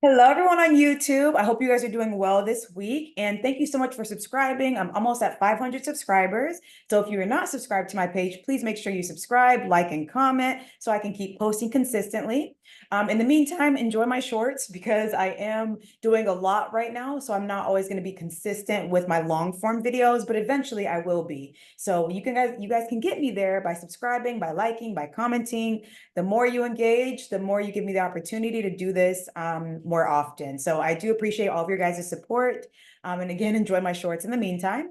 Hello, everyone on YouTube. I hope you guys are doing well this week. And thank you so much for subscribing. I'm almost at 500 subscribers. So if you are not subscribed to my page, please make sure you subscribe, like, and comment so I can keep posting consistently. In the meantime, enjoy my shorts because I am doing a lot right now. So I'm not always going to be consistent with my long form videos, but eventually I will be. So you guys can get me there by subscribing, by liking, by commenting. The more you engage, the more you give me the opportunity to do this more often. So I do appreciate all of your guys' support. And again, enjoy my shorts in the meantime.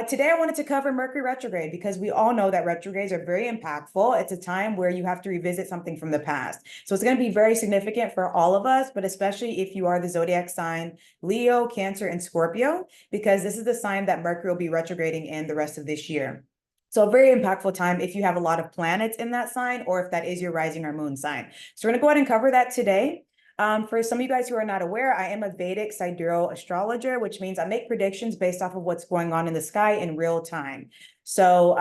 Today, I wanted to cover Mercury retrograde because we all know that retrogrades are very impactful. It's a time where you have to revisit something from the past. So it's going to be very significant for all of us, but especially if you are the zodiac sign Leo, Cancer, and Scorpio, because this is the sign that Mercury will be retrograding in the rest of this year. So a very impactful time if you have a lot of planets in that sign or if that is your rising or moon sign. So we're going to go ahead and cover that today. For some of you guys who are not aware, I am a Vedic sidereal astrologer, which means I make predictions based off of what's going on in the sky in real time. So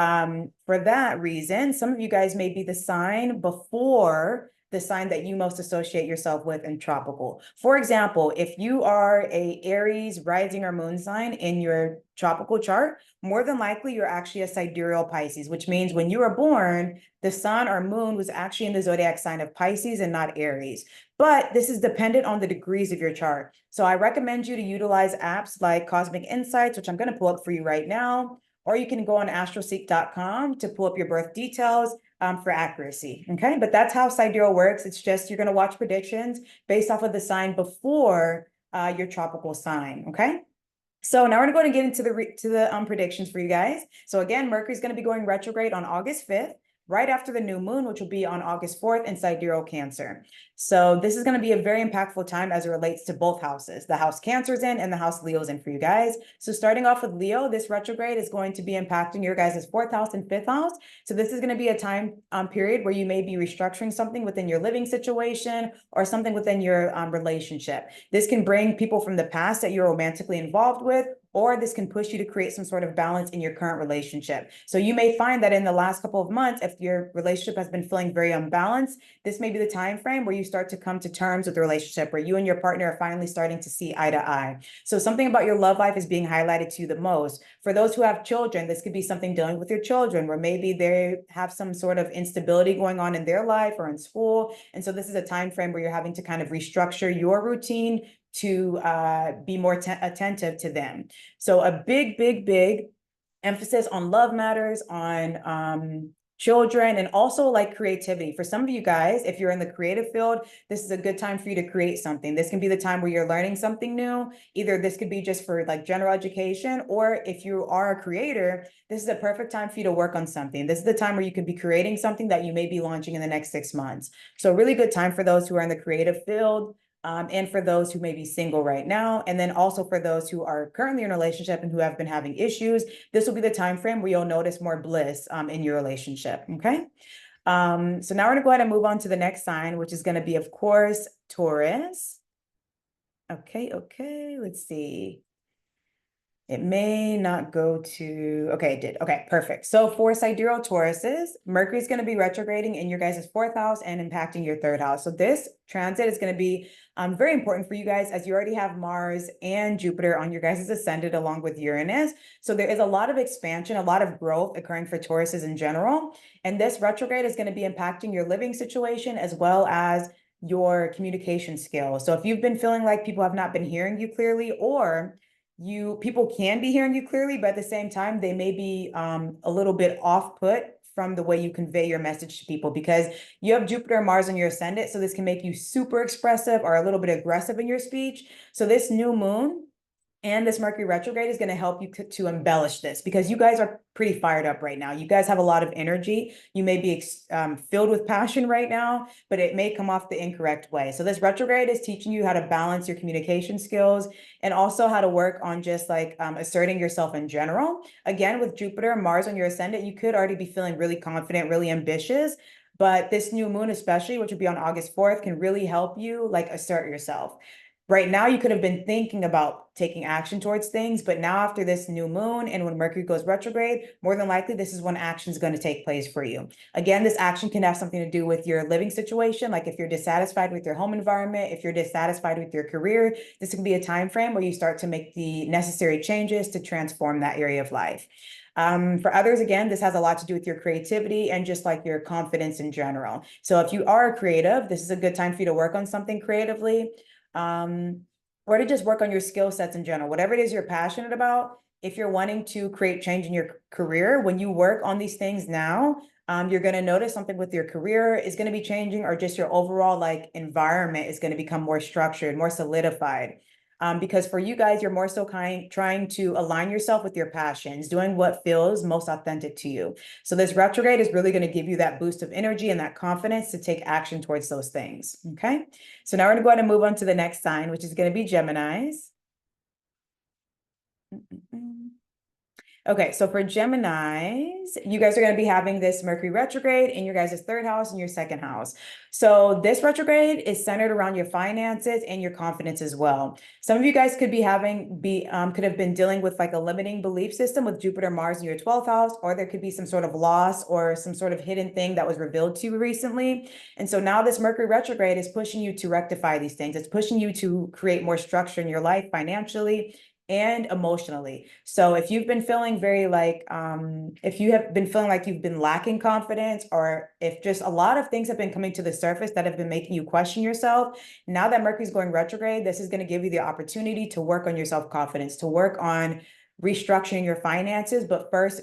for that reason, some of you guys may be the sign before the sign that you most associate yourself with in tropical. For example, if you are a Aries rising or moon sign in your tropical chart, more than likely you're actually a sidereal Pisces, which means when you were born, the sun or moon was actually in the zodiac sign of Pisces and not Aries. But this is dependent on the degrees of your chart. So I recommend you to utilize apps like Cosmic Insights, which I'm going to pull up for you right now, or you can go on astroseek.com to pull up your birth details for accuracy. Okay, but that's how sidereal works. It's just you're going to watch predictions based off of the sign before your tropical sign. Okay. So now we're going to go and get into the predictions for you guys. So again, Mercury's going to be going retrograde on August 5th, right after the new moon, which will be on August 4th in sidereal Cancer. So this is going to be a very impactful time as it relates to both houses. The house Cancer's in and the house Leo's in for you guys. So starting off with Leo, this retrograde is going to be impacting your guys' fourth house and fifth house. So this is going to be a time period where you may be restructuring something within your living situation or something within your relationship. This can bring people from the past that you're romantically involved with, or this can push you to create some sort of balance in your current relationship. So you may find that in the last couple of months, if your relationship has been feeling very unbalanced, this may be the time frame where you start to come to terms with the relationship, where you and your partner are finally starting to see eye to eye. So something about your love life is being highlighted to you the most. For those who have children, this could be something dealing with your children, where maybe they have some sort of instability going on in their life or in school. And so this is a time frame where you're having to kind of restructure your routine to be more attentive to them. So a big emphasis on love matters, on children, and also like creativity. For some of you guys, if you're in the creative field, this is a good time for you to create something. This can be the time where you're learning something new. Either this could be just for like general education, or if you are a creator, this is a perfect time for you to work on something. This is the time where you could be creating something that you may be launching in the next 6 months. So really good time for those who are in the creative field. And for those who may be single right now, and then also for those who are currently in a relationship and who have been having issues, this will be the time frame where you'll notice more bliss in your relationship. Okay. So now we're gonna go ahead and move on to the next sign, which is going to be, of course, Taurus. Okay, let's see. It may not go to, okay, it did. Okay, perfect. So for sidereal Tauruses, Mercury is going to be retrograding in your guys' fourth house and impacting your third house. So this transit is going to be very important for you guys, as you already have Mars and Jupiter on your guys' ascendant along with Uranus. So there is a lot of expansion, a lot of growth occurring for Tauruses in general. And this retrograde is going to be impacting your living situation as well as your communication skills. So if you've been feeling like people have not been hearing you clearly, or people can be hearing you clearly, but at the same time, they may be a little bit off-put from the way you convey your message to people, because you have Jupiter and Mars on your ascendant. So this can make you super expressive or a little bit aggressive in your speech. So this new moon and this Mercury retrograde is going to help you to embellish this, because you guys are pretty fired up right now. You guys have a lot of energy. You may be filled with passion right now, but it may come off the incorrect way. So this retrograde is teaching you how to balance your communication skills and also how to work on just like asserting yourself in general. Again, with Jupiter and Mars on your ascendant, you could already be feeling really confident, really ambitious. But this new moon, especially, which will be on August 4th, can really help you like assert yourself. Right now, you could have been thinking about taking action towards things, but now after this new moon and when Mercury goes retrograde, more than likely, this is when action is going to take place for you. Again, this action can have something to do with your living situation. Like if you're dissatisfied with your home environment, if you're dissatisfied with your career, this can be a time frame where you start to make the necessary changes to transform that area of life. For others, again, this has a lot to do with your creativity and just like your confidence in general. So if you are a creative, this is a good time for you to work on something creatively, or to just work on your skill sets in general. Whatever it is you're passionate about, if you're wanting to create change in your career, when you work on these things now, you're going to notice something with your career is going to be changing, or just your overall like environment is going to become more structured, more solidified. Because for you guys, you're more so trying to align yourself with your passions, doing what feels most authentic to you. So this retrograde is really going to give you that boost of energy and that confidence to take action towards those things. Okay. So now we're going to go ahead and move on to the next sign, which is going to be Geminis. Okay, so for Geminis, you guys are going to be having this Mercury retrograde in your guys' third house and your second house. So this retrograde is centered around your finances and your confidence as well. Some of you guys could be could have been dealing with like a limiting belief system with Jupiter, Mars in your 12th house, or there could be some sort of loss or some sort of hidden thing that was revealed to you recently. And so now this Mercury retrograde is pushing you to rectify these things. It's pushing you to create more structure in your life financially and emotionally. So if you've been feeling very like, if you have been feeling like you've been lacking confidence, or if just a lot of things have been coming to the surface that have been making you question yourself, now that Mercury's going retrograde, this is going to give you the opportunity to work on your self-confidence, to work on restructuring your finances, but first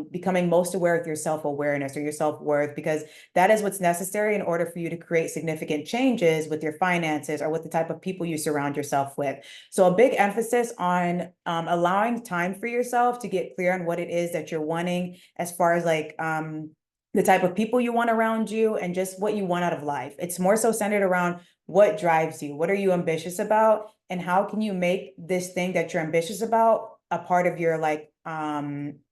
becoming most aware with your self-awareness or your self-worth, because that is what's necessary in order for you to create significant changes with your finances or with the type of people you surround yourself with. So a big emphasis on allowing time for yourself to get clear on what it is that you're wanting, as far as like the type of people you want around you and just what you want out of life. It's more so centered around what drives you, what are you ambitious about, and how can you make this thing that you're ambitious about a part of your like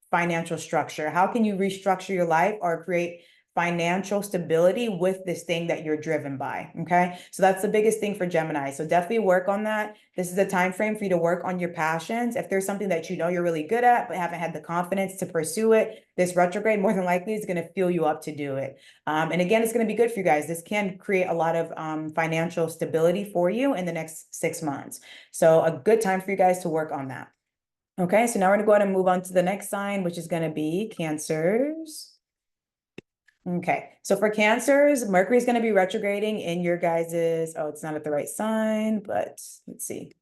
financial structure? How can you restructure your life or create financial stability with this thing that you're driven by? Okay, so that's the biggest thing for Gemini. So definitely work on that. This is a time frame for you to work on your passions. If there's something that you know you're really good at but haven't had the confidence to pursue it, this retrograde more than likely is going to fuel you up to do it. And again, it's going to be good for you guys. This can create a lot of financial stability for you in the next 6 months. So a good time for you guys to work on that. Okay, so now we're going to go ahead and move on to the next sign, which is going to be Cancers. Okay, so for Cancers, Mercury is going to be retrograding in your guys's, oh, it's not at the right sign, but let's see.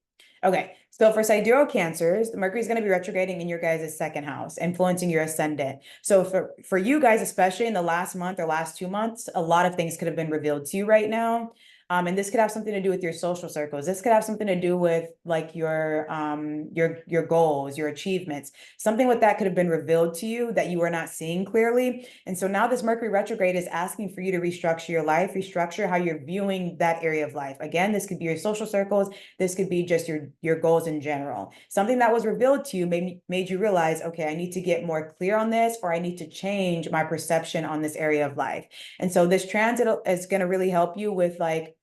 Okay, so for sidereal Cancers, Mercury is going to be retrograding in your guys' second house, influencing your ascendant. So for you guys, especially in the last month or last 2 months, a lot of things could have been revealed to you right now. And this could have something to do with your social circles. This could have something to do with like your goals, your achievements. Something with that could have been revealed to you that you were not seeing clearly. And so now this Mercury retrograde is asking for you to restructure your life, restructure how you're viewing that area of life. Again, this could be your social circles. This could be just your goals in general. Something that was revealed to you made you realize, okay, I need to get more clear on this, or I need to change my perception on this area of life. And so this transit is going to really help you with like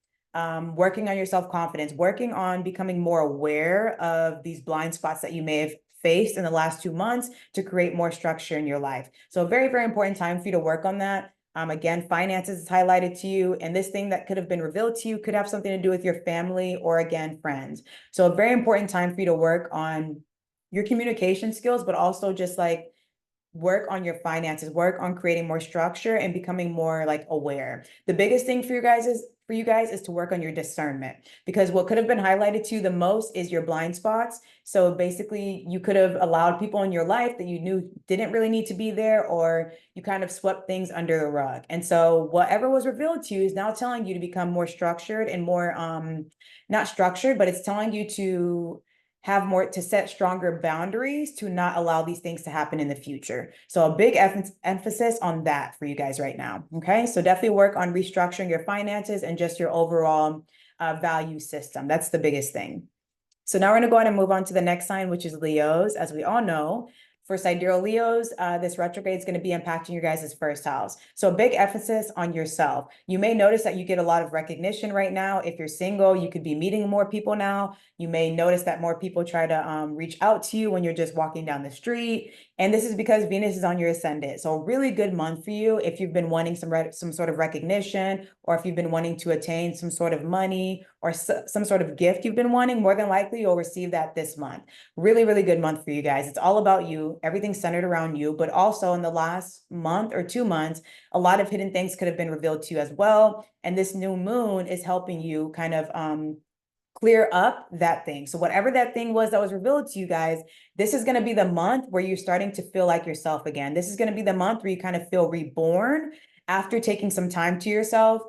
working on your self-confidence, working on becoming more aware of these blind spots that you may have faced in the last 2 months to create more structure in your life. So a very, very important time for you to work on that. Again, finances is highlighted to you, and this thing that could have been revealed to you could have something to do with your family or again, friends. So a very important time for you to work on your communication skills, but also just like work on your finances, work on creating more structure and becoming more like aware. The biggest thing for you guys is to work on your discernment, because what could have been highlighted to you the most is your blind spots. So basically you could have allowed people in your life that you knew didn't really need to be there, or you kind of swept things under the rug. And so whatever was revealed to you is now telling you to become more structured and more not structured, but it's telling you to have more, to set stronger boundaries to not allow these things to happen in the future. So a big emphasis on that for you guys right now. Okay, so definitely work on restructuring your finances and just your overall value system. That's the biggest thing. So now we're going to go ahead and move on to the next sign, which is Leos. As we all know, For sidereal Leos, this retrograde is going to be impacting your guys' first house. So big emphasis on yourself. You may notice that you get a lot of recognition right now. If you're single, you could be meeting more people now. You may notice that more people try to reach out to you when you're just walking down the street. And this is because Venus is on your ascendant. So a really good month for you if you've been wanting some sort of recognition, or if you've been wanting to attain some sort of money or some sort of gift you've been wanting. More than likely, you'll receive that this month. Really, really good month for you guys. It's all about you. Everything's centered around you. But also in the last month or 2 months, a lot of hidden things could have been revealed to you as well. And this new moon is helping you kind of clear up that thing. So whatever that thing was that was revealed to you guys, this is going to be the month where you're starting to feel like yourself again. This is going to be the month where you kind of feel reborn after taking some time to yourself,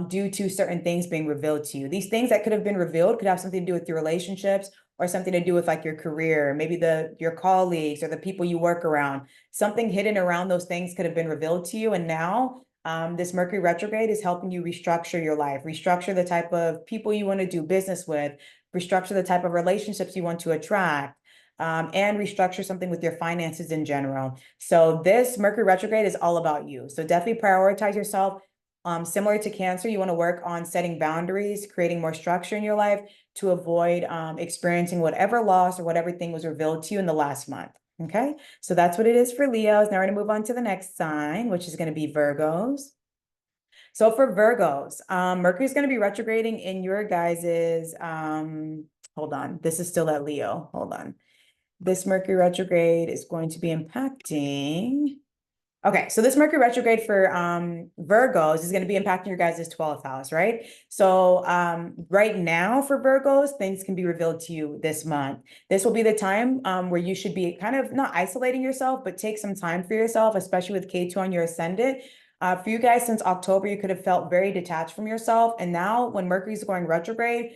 due to certain things being revealed to you. These things that could have been revealed could have something to do with your relationships, or something to do with like your career, maybe your colleagues or the people you work around. Something hidden around those things could have been revealed to you. And now this Mercury retrograde is helping you restructure your life, restructure the type of people you want to do business with, restructure the type of relationships you want to attract, and restructure something with your finances in general. So this Mercury retrograde is all about you. So definitely prioritize yourself. Similar to Cancer, you want to work on setting boundaries, creating more structure in your life to avoid experiencing whatever loss or whatever thing was revealed to you in the last month. Okay, so that's what it is for Leos. Now we're going to move on to the next sign, which is going to be Virgos. So for Virgos, Mercury is going to be retrograding in your guys's, hold on, this is still at Leo. Hold on. This Mercury retrograde is going to be impacting. Okay, so this Mercury retrograde for Virgos is going to be impacting your guys' 12th house, right? So right now for Virgos, things can be revealed to you this month. This will be the time where you should be kind of not isolating yourself, but take some time for yourself, especially with K2 on your ascendant. For you guys, since October, you could have felt very detached from yourself. And now when Mercury is going retrograde,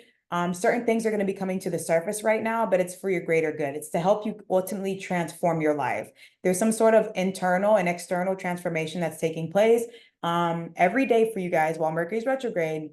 certain things are going to be coming to the surface right now, but it's for your greater good. It's to help you ultimately transform your life. There's some sort of internal and external transformation that's taking place every day for you guys while Mercury's retrograde.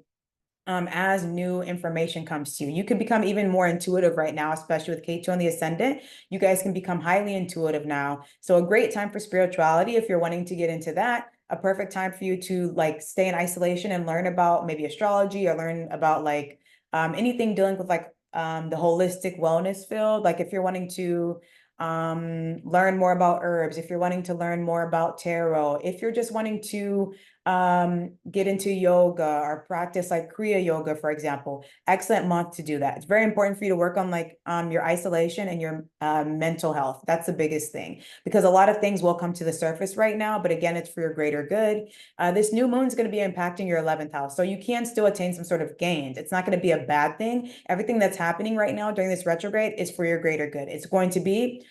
As new information comes to you, you could become even more intuitive right now, especially with K2 on the ascendant. You guys can become highly intuitive now. So a great time for spirituality if you're wanting to get into that. A perfect time for you to like stay in isolation and learn about maybe astrology, or learn about like anything dealing with like the holistic wellness field. Like if you're wanting to learn more about herbs, if you're wanting to learn more about tarot, if you're just wanting to get into yoga or practice like Kriya yoga, for example, excellent month to do that. It's very important for you to work on like your isolation and your mental health. That's the biggest thing, because a lot of things will come to the surface right now, but again, it's for your greater good. This new moon is going to be impacting your 11th house, so you can still attain some sort of gains. It's not going to be a bad thing. Everything that's happening right now during this retrograde is for your greater good. It's going to be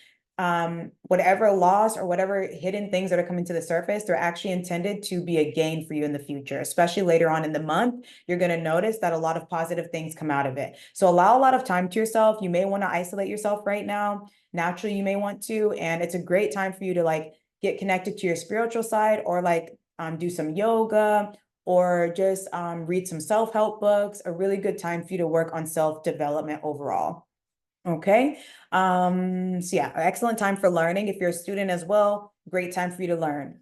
whatever loss or whatever hidden things that are coming to the surface, they're actually intended to be a gain for you in the future, especially later on in the month. You're going to notice that a lot of positive things come out of it. So allow a lot of time to yourself. You may want to isolate yourself right now. Naturally, you may want to, and it's a great time for you to like get connected to your spiritual side, or like do some yoga, or just read some self-help books. A really good time for you to work on self-development overall. Okay. So yeah, excellent time for learning. If you're a student as well, great time for you to learn.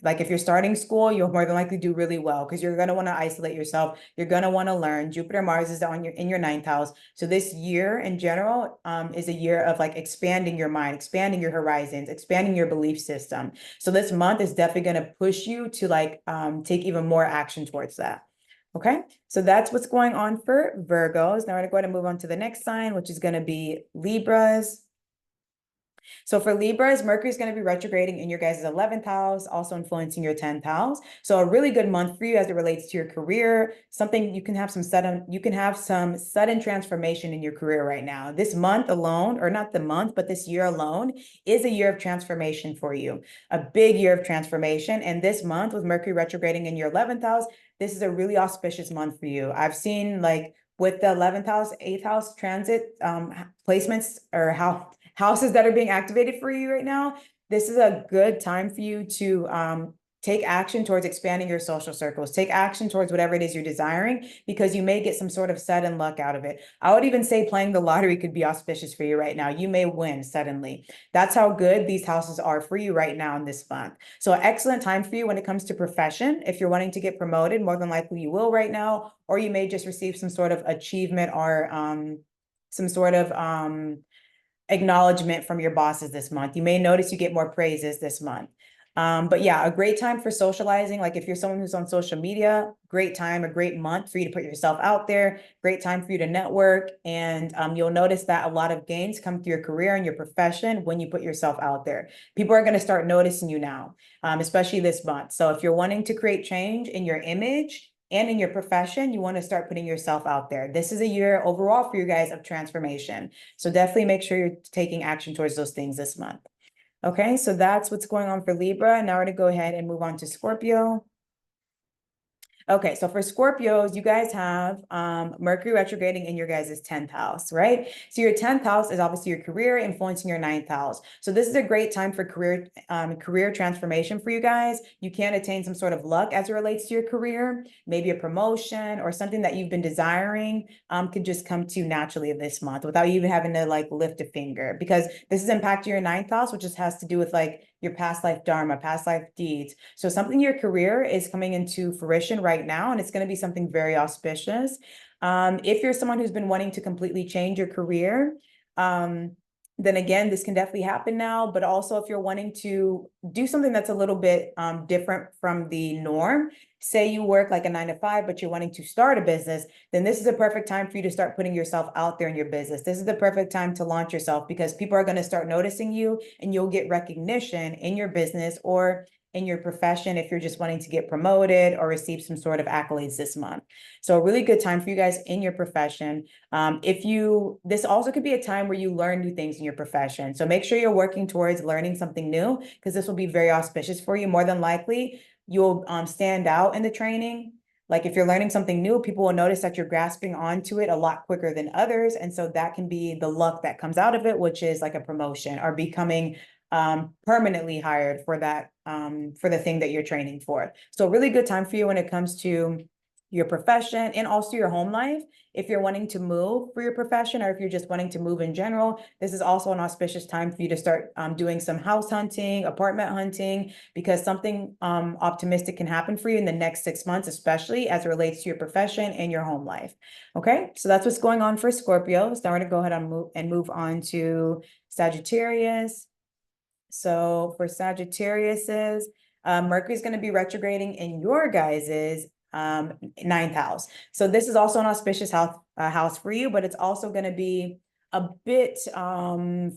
Like if you're starting school, you'll more than likely do really well, because you're going to want to isolate yourself. You're going to want to learn. Jupiter, Mars is in your 9th house. So this year in general, is a year of like expanding your mind, expanding your horizons, expanding your belief system. So this month is definitely going to push you to like, take even more action towards that. Okay, so that's what's going on for Virgos. Now we're going to go ahead and move on to the next sign, which is going to be Libras. So for Libras, Mercury is going to be retrograding in your guys' 11th house, also influencing your 10th house. So a really good month for you as it relates to your career. Something you can have some sudden transformation in your career right now. This month alone, or not the month, but this year alone is a year of transformation for you. A big year of transformation. And this month with Mercury retrograding in your 11th house, this is a really auspicious month for you. I've seen like with the 11th house, 8th house transit placements, or houses that are being activated for you right now. This is a good time for you to Take action towards expanding your social circles. Take action towards whatever it is you're desiring, because you may get some sort of sudden luck out of it. I would even say playing the lottery could be auspicious for you right now. You may win suddenly. That's how good these houses are for you right now in this month. So an excellent time for you when it comes to profession. If you're wanting to get promoted, more than likely you will right now, or you may just receive some sort of achievement or some sort of acknowledgement from your bosses this month. You may notice you get more praises this month. But yeah, a great time for socializing. Like if you're someone who's on social media, great time, a great month for you to put yourself out there, great time for you to network. And you'll notice that a lot of gains come through your career and your profession when you put yourself out there. People are going to start noticing you now, especially this month. So if you're wanting to create change in your image and in your profession, you want to start putting yourself out there. This is a year overall for you guys of transformation. So definitely make sure you're taking action towards those things this month. Okay, so that's what's going on for Libra. Now we're going to go ahead and move on to Scorpio. Okay, so for Scorpios, you guys have Mercury retrograding in your guys' 10th house, right? So your 10th house is obviously your career, influencing your 9th house. So this is a great time for career transformation for you guys. You can attain some sort of luck as it relates to your career, maybe a promotion or something that you've been desiring could just come to you naturally this month without you even having to like lift a finger, because this is impacting your 9th house, which just has to do with like your past life dharma, past life deeds. So something in your career is coming into fruition right now, and it's going to be something very auspicious. If you're someone who's been wanting to completely change your career, then again, this can definitely happen now. But also if you're wanting to do something that's a little bit different from the norm, say you work like a 9 to 5, but you're wanting to start a business, then this is a perfect time for you to start putting yourself out there in your business. This is the perfect time to launch yourself, because people are going to start noticing you and you'll get recognition in your business or in your profession if you're just wanting to get promoted or receive some sort of accolades this month. So a really good time for you guys in your profession. This also could be a time where you learn new things in your profession. So make sure you're working towards learning something new, because this will be very auspicious for you. More than likely, you'll stand out in the training. Like if you're learning something new, people will notice that you're grasping onto it a lot quicker than others. And so that can be the luck that comes out of it, which is like a promotion or becoming permanently hired for that, for the thing that you're training for. So a really good time for you when it comes to your profession and also your home life. If you're wanting to move for your profession, or if you're just wanting to move in general, this is also an auspicious time for you to start doing some house hunting, apartment hunting, because something optimistic can happen for you in the next 6 months, especially as it relates to your profession and your home life. Okay, so that's what's going on for Scorpios. Now we're going to go ahead and move on to Sagittarius. So for Sagittariuses, Mercury is going to be retrograding in your guys's 9th house. So this is also an auspicious house for you, but it's also going to be a bit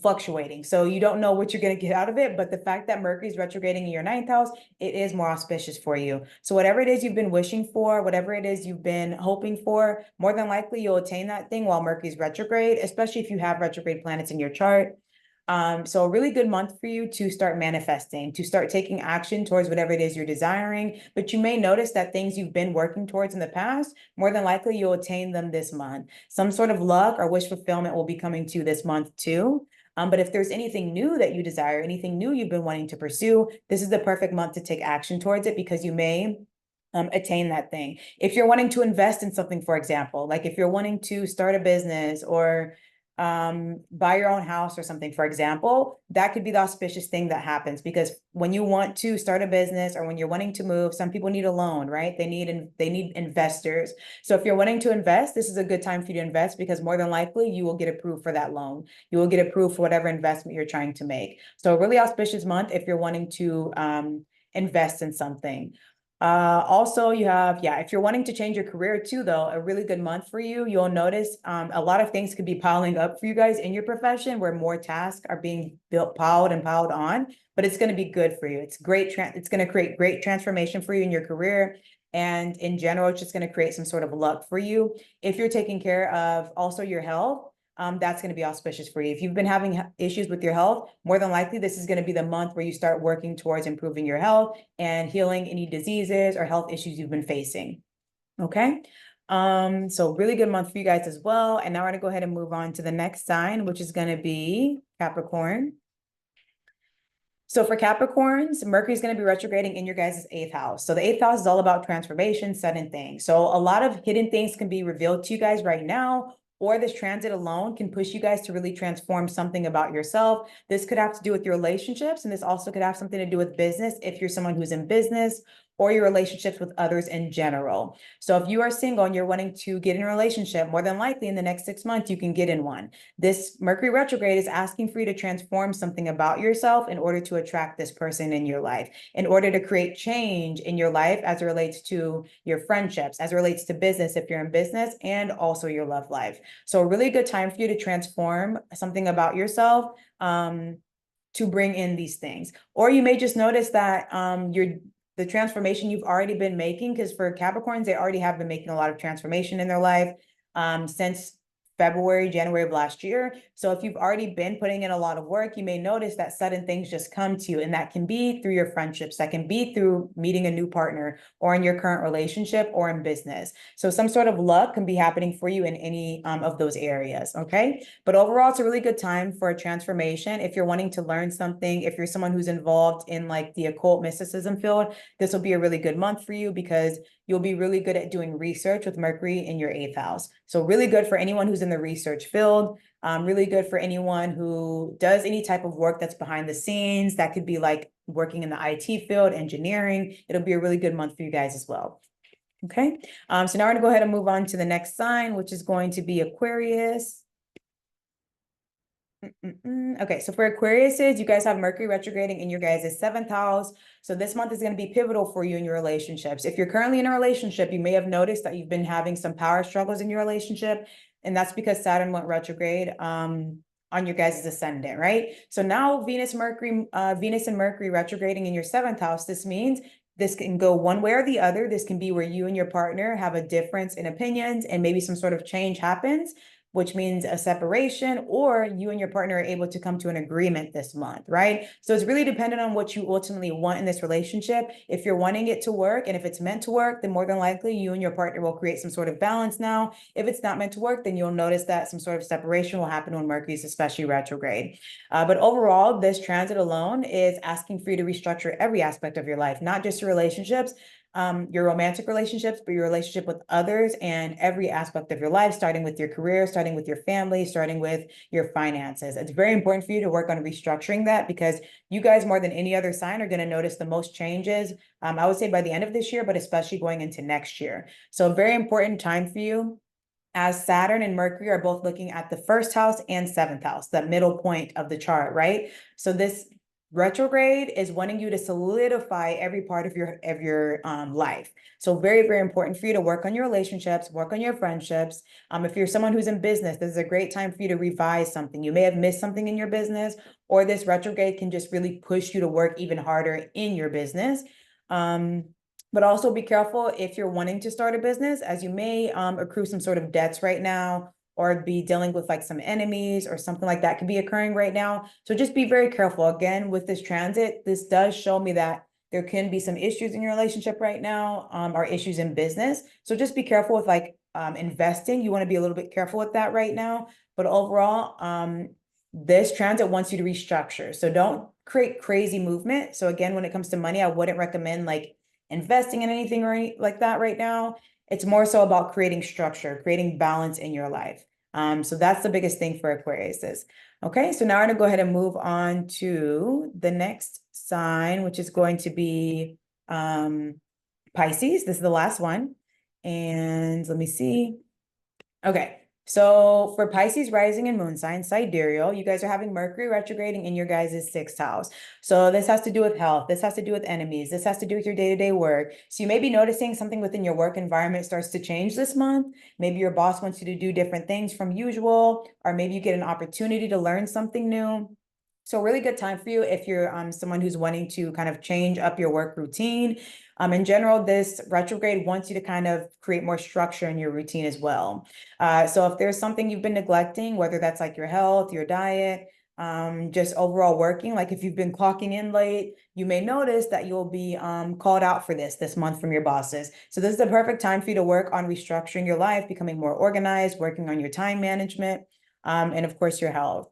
fluctuating. So you don't know what you're going to get out of it, but the fact that Mercury is retrograding in your 9th house, it is more auspicious for you. So whatever it is you've been wishing for, whatever it is you've been hoping for, more than likely you'll attain that thing while Mercury's retrograde, especially if you have retrograde planets in your chart. So a really good month for you to start manifesting, to start taking action towards whatever it is you're desiring. But you may notice that things you've been working towards in the past, more than likely you'll attain them this month. Some sort of luck or wish fulfillment will be coming to you this month too. But if there's anything new that you desire, anything new you've been wanting to pursue, this is the perfect month to take action towards it, because you may attain that thing. If you're wanting to invest in something, for example, like if you're wanting to start a business or buy your own house or something, for example, that could be the auspicious thing that happens, because when you want to start a business or when you're wanting to move, some people need a loan, right? They need investors. So if you're wanting to invest, this is a good time for you to invest, because more than likely you will get approved for that loan. You will get approved for whatever investment you're trying to make. So a really auspicious month if you're wanting to invest in something. Also you have, if you're wanting to change your career too, though, a really good month for you. You'll notice a lot of things could be piling up for you guys in your profession, where more tasks are being piled on, but it's going to be good for you. It's great. It's going to create great transformation for you in your career. And in general, it's just going to create some sort of luck for you. If you're taking care of also your health, that's going to be auspicious for you. If you've been having issues with your health, more than likely, this is going to be the month where you start working towards improving your health and healing any diseases or health issues you've been facing. Okay. So really good month for you guys as well. And now we're going to go ahead and move on to the next sign, which is going to be Capricorn. So for Capricorns, Mercury is going to be retrograding in your guys' eighth house. So the eighth house is all about transformation, sudden things. So a lot of hidden things can be revealed to you guys right now, or this transit alone can push you guys to really transform something about yourself. This could have to do with your relationships, and this also could have something to do with business if you're someone who's in business, or your relationships with others in general. So if you are single and you're wanting to get in a relationship, more than likely in the next 6 months, you can get in one. This Mercury retrograde is asking for you to transform something about yourself in order to attract this person in your life, in order to create change in your life as it relates to your friendships, as it relates to business if you're in business, and also your love life. So a really good time for you to transform something about yourself to bring in these things. Or you may just notice that the transformation you've already been making, because for Capricorns, they already have been making a lot of transformation in their life since February, January of last year. So if you've already been putting in a lot of work, you may notice that sudden things just come to you, and that can be through your friendships, that can be through meeting a new partner, or in your current relationship, or in business. So some sort of luck can be happening for you in any of those areas, okay? But overall, it's a really good time for a transformation. If you're wanting to learn something, if you're someone who's involved in like the occult mysticism field, this will be a really good month for you, because you'll be really good at doing research with Mercury in your eighth house. So really good for anyone who's in the research field, really good for anyone who does any type of work that's behind the scenes. That could be like working in the IT field, engineering. It'll be a really good month for you guys as well. Okay, so now we're gonna go ahead and move on to the next sign, which is going to be Aquarius. Okay, so for Aquariuses, you guys have Mercury retrograding in your guys' seventh house. So this month is going to be pivotal for you in your relationships. If you're currently in a relationship, you may have noticed that you've been having some power struggles in your relationship, and that's because Saturn went retrograde on your guys' ascendant, right? So now Venus and Mercury retrograding in your seventh house. This means this can go one way or the other. This can be where you and your partner have a difference in opinions, and maybe some sort of change happens, which means a separation, or you and your partner are able to come to an agreement this month, right? So it's really dependent on what you ultimately want in this relationship. If you're wanting it to work, and if it's meant to work, then more than likely you and your partner will create some sort of balance now. If it's not meant to work, then you'll notice that some sort of separation will happen when Mercury is especially retrograde. But overall, this transit alone is asking for you to restructure every aspect of your life, not just your relationships, your romantic relationships, but your relationship with others, and every aspect of your life, starting with your career, starting with your family, starting with your finances. It's very important for you to work on restructuring that, because you guys, more than any other sign, are going to notice the most changes, I would say by the end of this year, but especially going into next year. So a very important time for you, as Saturn and Mercury are both looking at the first house and seventh house, that middle point of the chart, right? So this retrograde is wanting you to solidify every part of your life. So very, very important for you to work on your relationships, work on your friendships. If you're someone who's in business, this is a great time for you to revise something. You may have missed something in your business, or this retrograde can just really push you to work even harder in your business. But also be careful if you're wanting to start a business, as you may accrue some sort of debts right now, or be dealing with like some enemies or something like that could be occurring right now. So just be very careful. Again, with this transit, this does show me that there can be some issues in your relationship right now, or issues in business. So just be careful with like investing. You want to be a little bit careful with that right now. But overall, this transit wants you to restructure. So don't create crazy movement. So again, when it comes to money, I wouldn't recommend like investing in anything or like that right now. It's more so about creating structure, creating balance in your life. So that's the biggest thing for Aquarius is. Okay, so now we're gonna go ahead and move on to the next sign, which is going to be Pisces. This is the last one. And let me see. Okay, so for Pisces rising and moon sign, sidereal, you guys are having Mercury retrograding in your guys' sixth house. So this has to do with health. This has to do with enemies. This has to do with your day-to-day work. So you may be noticing something within your work environment starts to change this month. Maybe your boss wants you to do different things from usual, or maybe you get an opportunity to learn something new. So really good time for you if you're someone who's wanting to kind of change up your work routine. In general, this retrograde wants you to kind of create more structure in your routine as well. So if there's something you've been neglecting, whether that's like your health, your diet, just overall working, like if you've been clocking in late, you may notice that you'll be called out for this month from your bosses. So this is the perfect time for you to work on restructuring your life, becoming more organized, working on your time management, and of course your health.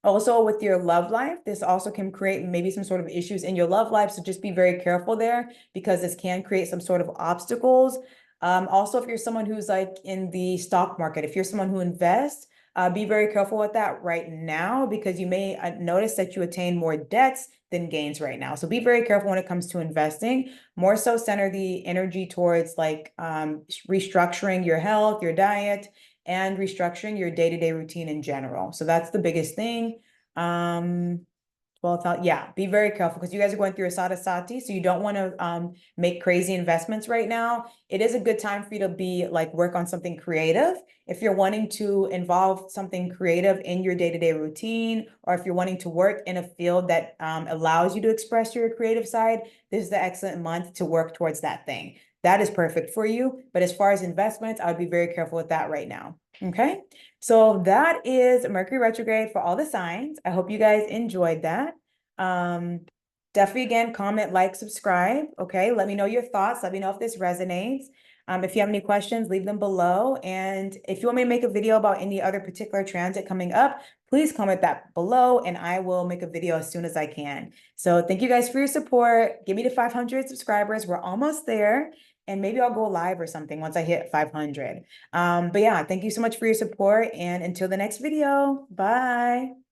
Also, with your love life, this also can create maybe some sort of issues in your love life. So just be very careful there because this can create some sort of obstacles. Also, if you're someone who's like in the stock market, if you're someone who invests, be very careful with that right now because you may notice that you attain more debts than gains right now. So be very careful when it comes to investing. More so center the energy towards like restructuring your health, your diet, and restructuring your day-to-day routine in general. So that's the biggest thing. Well, yeah, be very careful because you guys are going through a sadasati, so you don't want to make crazy investments right now. It is a good time for you to be like work on something creative. If you're wanting to involve something creative in your day-to-day routine, or if you're wanting to work in a field that allows you to express your creative side, this is the excellent month to work towards that thing. That is perfect for you. But as far as investments, I would be very careful with that right now. Okay, so that is Mercury retrograde for all the signs. I hope you guys enjoyed that. Definitely again, comment, like, subscribe. Okay, let me know your thoughts. Let me know if this resonates. If you have any questions, leave them below. And if you want me to make a video about any other particular transit coming up, please comment that below and I will make a video as soon as I can. So thank you guys for your support. Give me to 500 subscribers. We're almost there. And maybe I'll go live or something once I hit 500. But yeah, thank you so much for your support. And until the next video, bye.